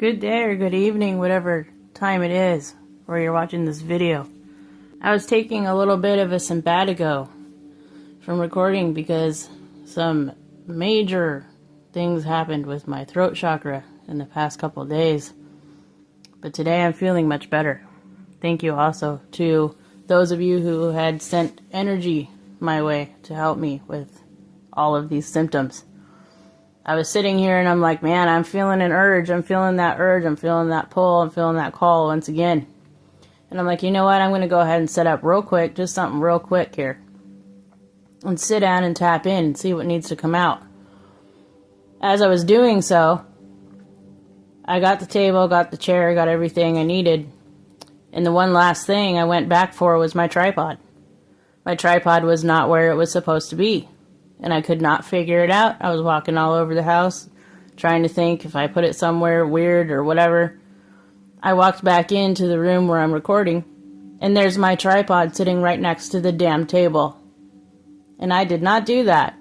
Good day or good evening, whatever time it is where you're watching this video. I was taking a little bit of a sabbatical from recording because some major things happened with my throat chakra in the past couple of days. But today I'm feeling much better. Thank you also to those of you who had sent energy my way to help me with all of these symptoms. I was sitting here and I'm like, man, I'm feeling an urge. I'm feeling that urge. I'm feeling that pull. I'm feeling that call once again. And I'm like, you know what? I'm going to go ahead and set up real quick, just something real quick here. And sit down and tap in and see what needs to come out. As I was doing so, I got the table, got the chair, got everything I needed. And the one last thing I went back for was my tripod. My tripod was not where it was supposed to be. And I could not figure it out. I was walking all over the house, trying to think if I put it somewhere weird or whatever. I walked back into the room where I'm recording, and there's my tripod sitting right next to the damn table. And I did not do that.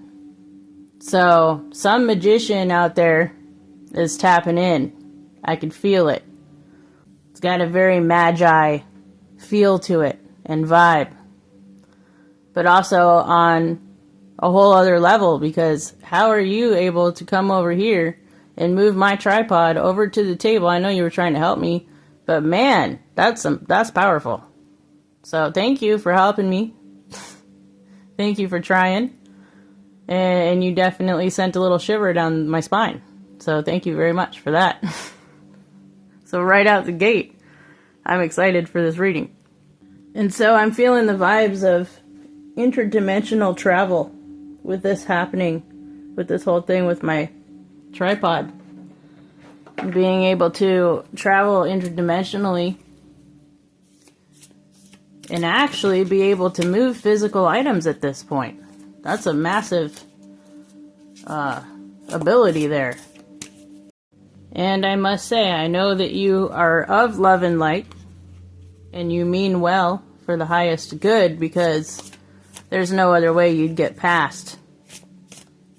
So, some magician out there is tapping in. I can feel it. It's got a very Magi feel to it and vibe. But also on a whole other level, because how are you able to come over here and move my tripod over to the table? I know you were trying to help me, but man, that's powerful. So thank you for helping me. Thank you for trying. And you definitely sent a little shiver down my spine. So thank you very much for that. So right out the gate, I'm excited for this reading. And so I'm feeling the vibes of interdimensional travel with this happening, with this whole thing with my tripod. Being able to travel interdimensionally and actually be able to move physical items at this point. That's a massive ability there. And I must say, I know that you are of love and light, and you mean well for the highest good, because there's no other way you'd get past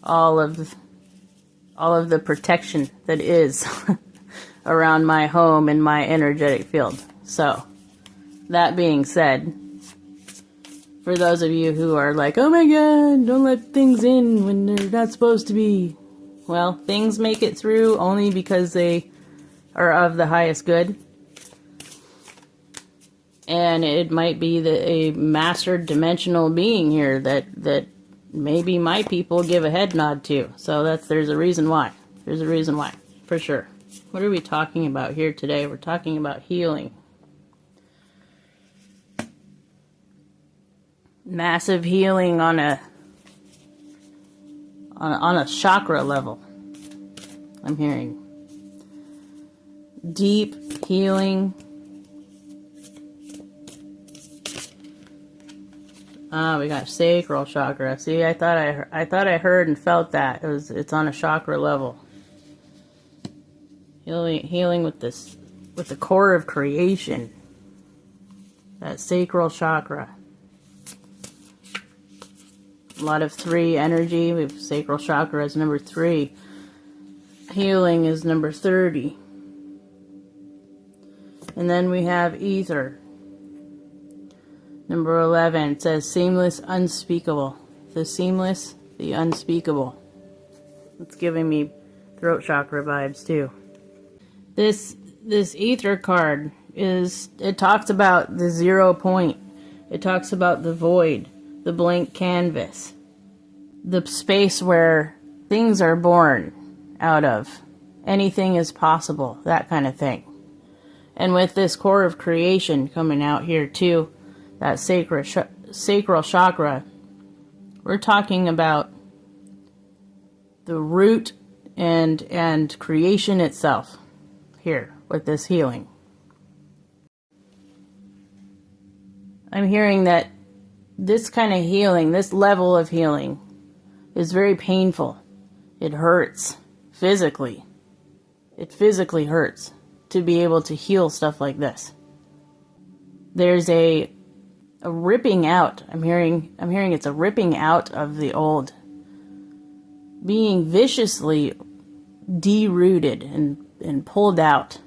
all of the protection that is around my home and my energetic field. So, that being said, for those of you who are like, oh my god, don't let things in when they're not supposed to be. Well, things make it through only because they are of the highest good. And it might be a master dimensional being here that maybe my people give a head nod to. So there's a reason why. There's a reason why, for sure. What are we talking about here today? We're talking about healing. Massive healing on a chakra level. I'm hearing deep healing. We got sacral chakra. See, I thought I heard and felt that. It's on a chakra level. Healing with the core of creation. That sacral chakra. A lot of 3 energy. We have sacral chakra as number 3. Healing is number 30. And then we have ether. Number 11, it says seamless, unspeakable. The seamless, the unspeakable. It's giving me throat chakra vibes too. This ether card it talks about the 0 point. It talks about the void, the blank canvas, the space where things are born out of. Anything is possible, that kind of thing. And with this core of creation coming out here too, that sacral chakra, we're talking about the root and creation itself here with this healing. I'm hearing that this kind of healing, this level of healing, is very painful. It hurts physically. It physically hurts to be able to heal stuff like this. There's a ripping out. I'm hearing it's a ripping out of the old. Being viciously derooted and and pulled out.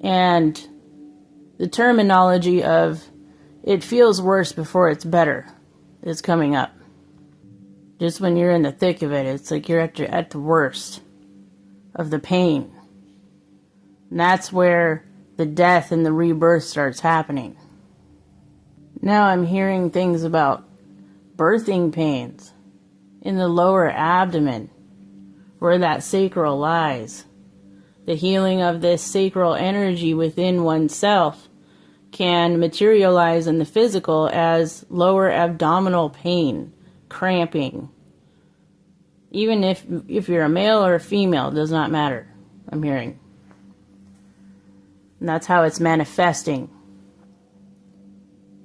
And the terminology of it feels worse before it's better is coming up. Just when you're in the thick of it, it's like you're at the worst of the pain. And that's where the death and the rebirth starts happening. Now I'm hearing things about birthing pains in the lower abdomen, where that sacral lies. The healing of this sacral energy within oneself can materialize in the physical as lower abdominal pain, cramping. Even if you're a male or a female, it does not matter, I'm hearing. And that's how it's manifesting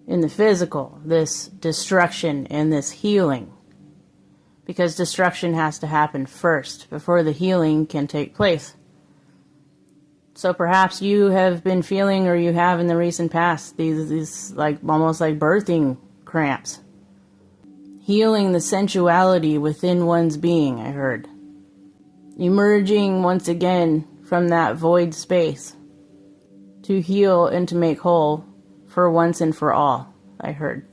in the physical, this destruction and this healing. Because destruction has to happen first before the healing can take place. So perhaps you have been feeling, or you have in the recent past, these like almost like birthing cramps. Healing the sensuality within one's being, I heard. Emerging once again from that void space to heal and to make whole for once and for all, I heard.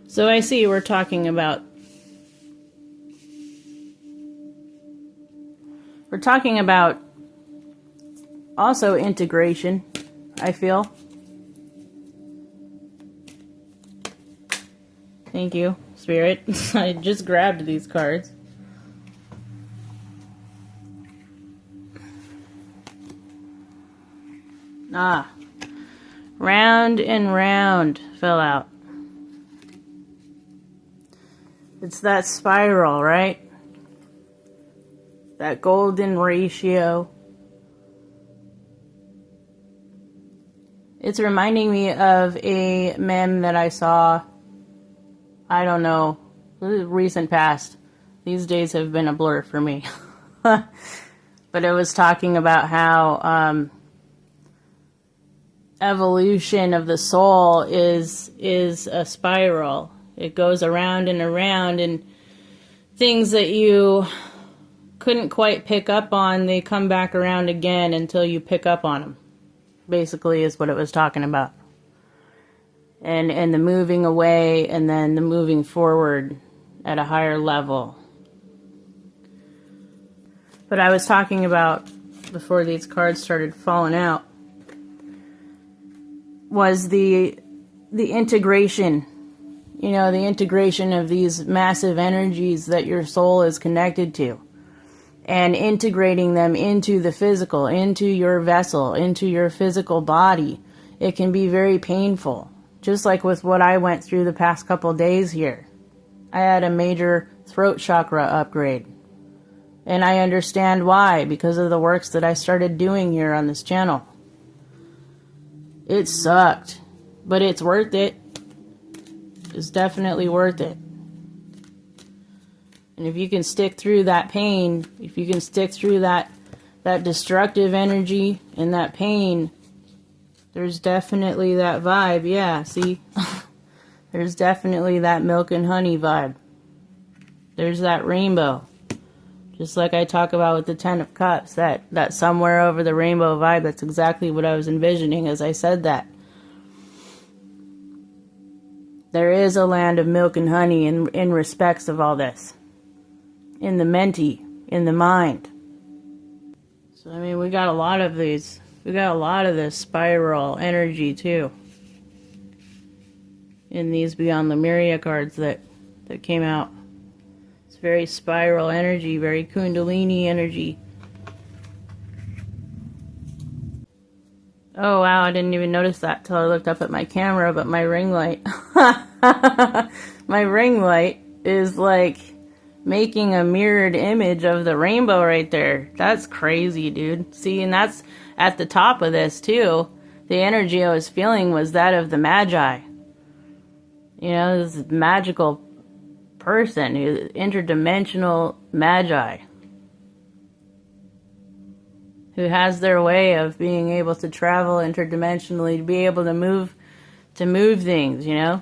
So I see we're talking about also integration, I feel. Thank you, Spirit. I just grabbed these cards. Round and round fell out. It's that spiral, right? That golden ratio. It's reminding me of a meme that I saw, I don't know, recent past. These days have been a blur for me. But it was talking about how evolution of the soul is a spiral. It goes around and around, and things that you couldn't quite pick up on, they come back around again until you pick up on them. Basically is what it was talking about. And the moving away and then the moving forward at a higher level. But I was talking about, before these cards started falling out, was the integration. You know, the integration of these massive energies that your soul is connected to. And integrating them into the physical, into your vessel, into your physical body. It can be very painful. Just like with what I went through the past couple days here. I had a major throat chakra upgrade. And I understand why, because of the works that I started doing here on this channel. It sucked, but it's worth it. It's definitely worth it. And if you can stick through that pain, if you can stick through that destructive energy and that pain, there's definitely that vibe. Yeah, see? There's definitely that milk and honey vibe. There's that rainbow. Just like I talk about with the Ten of Cups, that somewhere over the rainbow vibe, that's exactly what I was envisioning as I said that. There is a land of milk and honey in respects of all this. In the menti, in the mind. So, I mean, we got a lot of these. We got a lot of this spiral energy, too. In these Beyond Lemuria cards that came out. It's very spiral energy, very kundalini energy. Oh, wow, I didn't even notice that till I looked up at my camera, but my ring light. My ring light is like making a mirrored image of the rainbow right there. That's crazy, dude. See, and that's at the top of this, too. The energy I was feeling was that of the Magi. You know, this magical person, interdimensional Magi. Who has their way of being able to travel interdimensionally, to be able to move things, you know?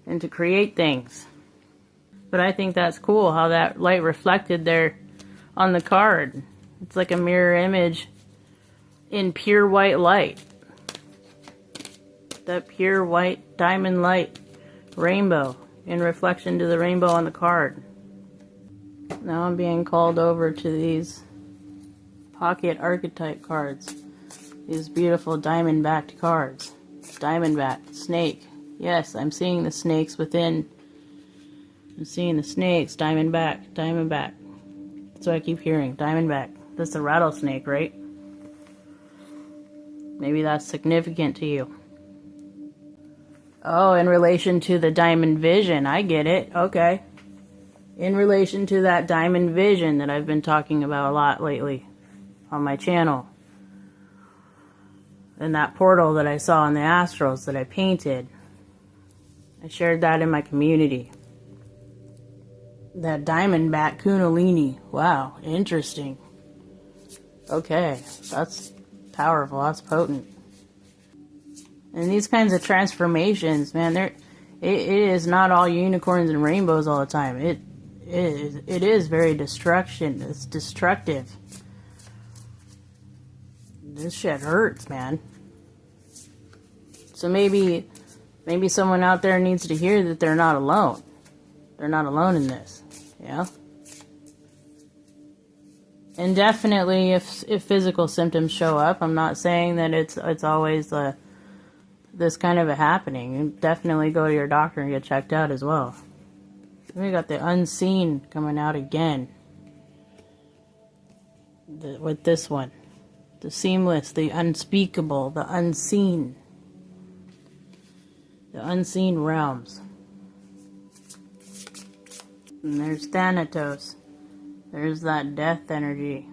And to create things. But I think that's cool how that light reflected there on the card. It's like a mirror image in pure white light. That pure white diamond light rainbow in reflection to the rainbow on the card. Now I'm being called over to these pocket archetype cards. These beautiful diamond-backed cards. Diamond-backed, snake. Yes, I'm seeing the snakes within. I'm seeing the snakes, diamond-back, diamond-back. That's what I keep hearing, diamond-back. That's the rattlesnake, right? Maybe that's significant to you. Oh, in relation to the diamond vision, I get it, okay. In relation to that diamond vision that I've been talking about a lot lately on my channel. And that portal that I saw in the astrals that I painted. I shared that in my community. That diamondback kundalini. Wow, interesting. Okay, that's powerful, that's potent. And these kinds of transformations, man, it is not all unicorns and rainbows all the time. It is very destruction. It's destructive. This shit hurts, man. So maybe someone out there needs to hear that they're not alone. They're not alone in this. Yeah. And definitely, if physical symptoms show up, I'm not saying that it's always this kind of a happening. You definitely go to your doctor and get checked out as well. We got the unseen coming out again. With this one. The seamless, the unspeakable, the unseen. The unseen realms. And there's Thanatos. There's that death energy.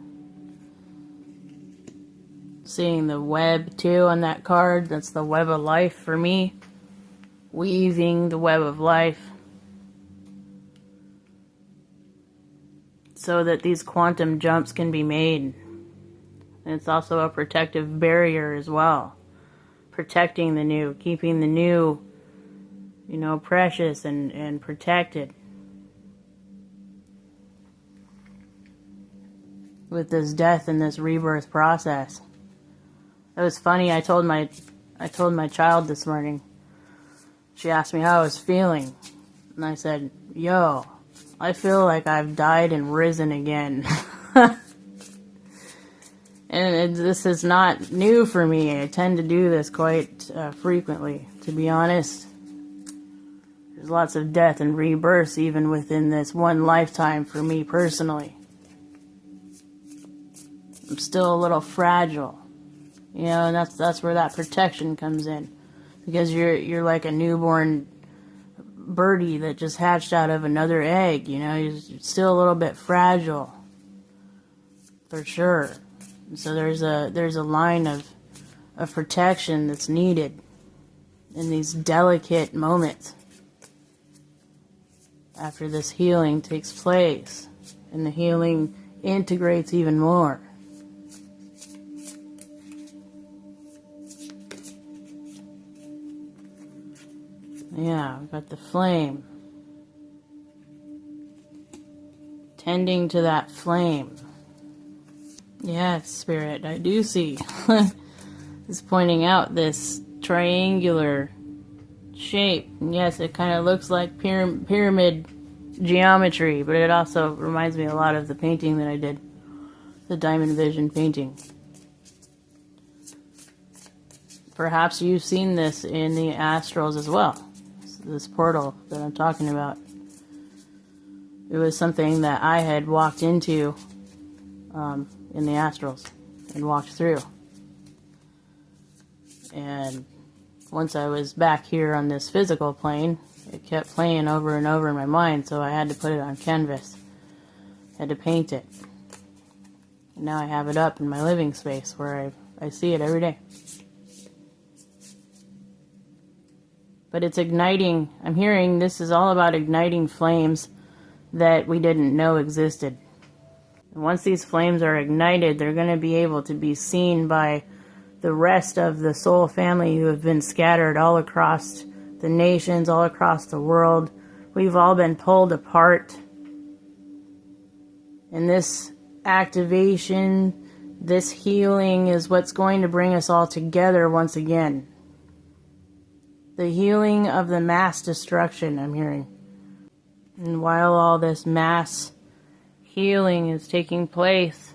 Seeing the web too on that card. That's the web of life for me. Weaving the web of life. So that these quantum jumps can be made. And it's also a protective barrier as well. Protecting the new. Keeping the new, precious and protected. With this death and this rebirth process. It was funny, I told my child this morning. She asked me how I was feeling. And I said, yo, I feel like I've died and risen again. And this is not new for me. I tend to do this quite frequently, to be honest. There's lots of death and rebirths even within this one lifetime for me personally. I'm still a little fragile. And that's where that protection comes in. Because you're like a newborn birdie that just hatched out of another egg, You're still a little bit fragile. For sure. So there's a line of protection that's needed in these delicate moments after this healing takes place, and the healing integrates even more. Yeah, we've got the flame. Tending to that flame. Yes, Spirit, I do see. It's pointing out this triangular shape. And yes, it kind of looks like pyramid geometry, but it also reminds me a lot of the painting that I did. The Diamond Vision painting. Perhaps you've seen this in the astrals as well. This portal that I'm talking about. It was something that I had walked into in the astrals and walked through. And once I was back here on this physical plane, it kept playing over and over in my mind, so I had to put it on canvas. I had to paint it. And now I have it up in my living space where I see it every day. But it's igniting. I'm hearing this is all about igniting flames that we didn't know existed. And once these flames are ignited, they're going to be able to be seen by the rest of the soul family who have been scattered all across the nations, all across the world. We've all been pulled apart. And this activation, this healing is what's going to bring us all together once again. The healing of the mass destruction, I'm hearing. And while all this mass healing is taking place,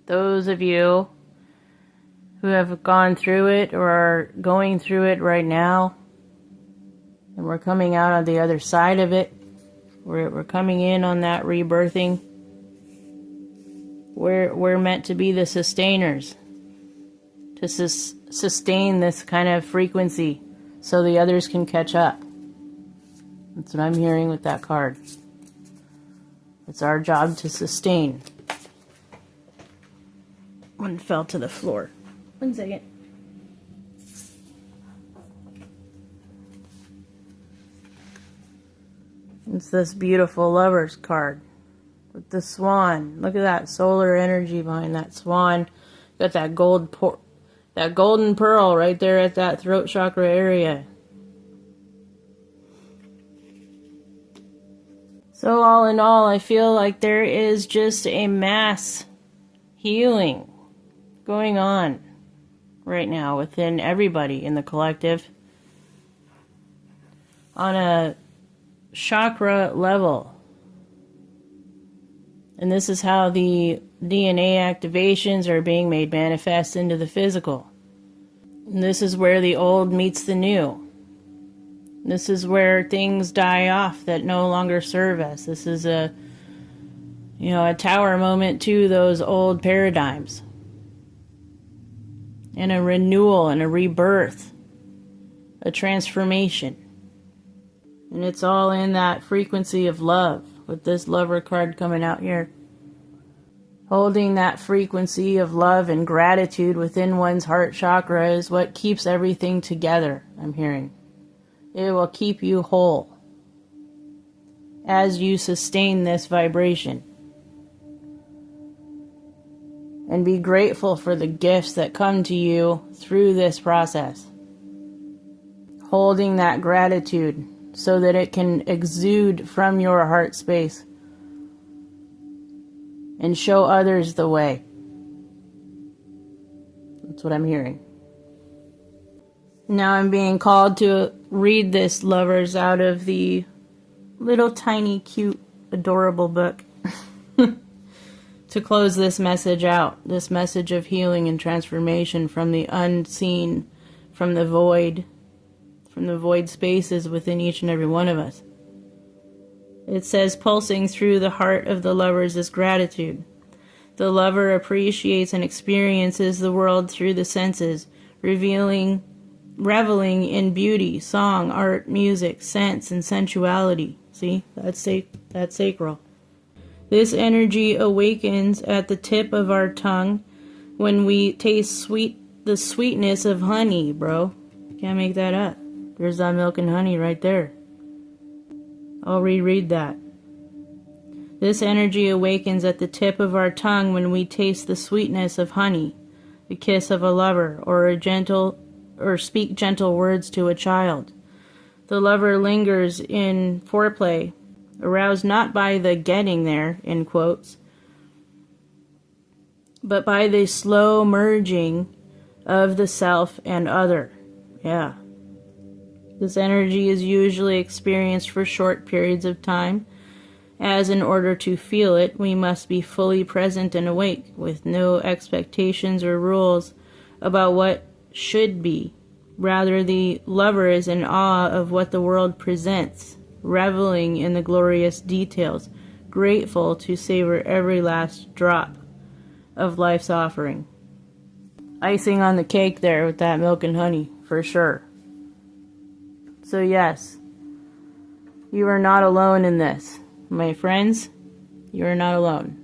those of you who have gone through it or are going through it right now, and we're coming out on the other side of it, we're coming in on that rebirthing. We're meant to be the sustainers, to sustain this kind of frequency so the others can catch up. That's what I'm hearing with that card. It's our job to sustain. One fell to the floor. 1 second. It's this beautiful Lovers card with the swan. Look at that solar energy behind that swan. Got that that golden pearl right there at that throat chakra area. So all in all, I feel like there is just a mass healing going on right now within everybody in the collective on a chakra level. And this is how the DNA activations are being made manifest into the physical. And this is where the old meets the new. This is where things die off that no longer serve us. This is a tower moment to those old paradigms. And a renewal and a rebirth. A transformation. And it's all in that frequency of love, with this Lover card coming out here. Holding that frequency of love and gratitude within one's heart chakra is what keeps everything together, I'm hearing. It will keep you whole as you sustain this vibration. And be grateful for the gifts that come to you through this process. Holding that gratitude so that it can exude from your heart space and show others the way. That's what I'm hearing. Now I'm being called to read this, Lovers, out of the little tiny, cute, adorable book to close this message out. This message of healing and transformation from the unseen, from the void spaces within each and every one of us. It says, pulsing through the heart of the Lovers is gratitude. The Lover appreciates and experiences the world through the senses, reveling in beauty, song, art, music, sense, and sensuality. See? That's sacral. This energy awakens at the tip of our tongue when we taste the sweetness of honey, bro. Can't make that up. There's that milk and honey right there. I'll reread that. This energy awakens at the tip of our tongue when we taste the sweetness of honey, the kiss of a lover, or speak gentle words to a child. The Lover lingers in foreplay, aroused not by the getting there, in quotes, but by the slow merging of the self and other. Yeah. This energy is usually experienced for short periods of time, as in order to feel it, we must be fully present and awake, with no expectations or rules about what should be. Rather, the Lover is in awe of what the world presents, reveling in the glorious details, grateful to savor every last drop of life's offering. Icing on the cake there with that milk and honey, for sure. So yes, you are not alone in this. My friends, you are not alone.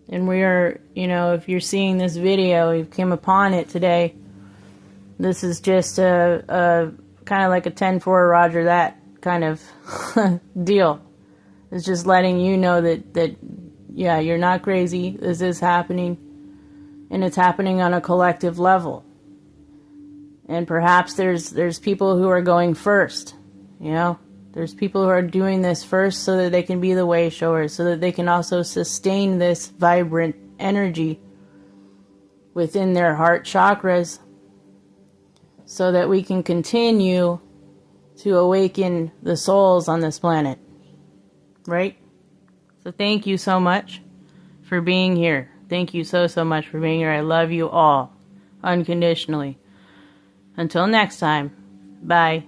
And we are, if you're seeing this video, you came upon it today, this is just a kind of like a 10-4 Roger that kind of deal. It's just letting you know that you're not crazy. This is happening. And it's happening on a collective level. And perhaps there's people who are going first, There's people who are doing this first so that they can be the way showers, so that they can also sustain this vibrant energy within their heart chakras, so that we can continue to awaken the souls on this planet. Right? So thank you so much for being here. Thank you so much for being here. I love you all unconditionally. Until next time, bye.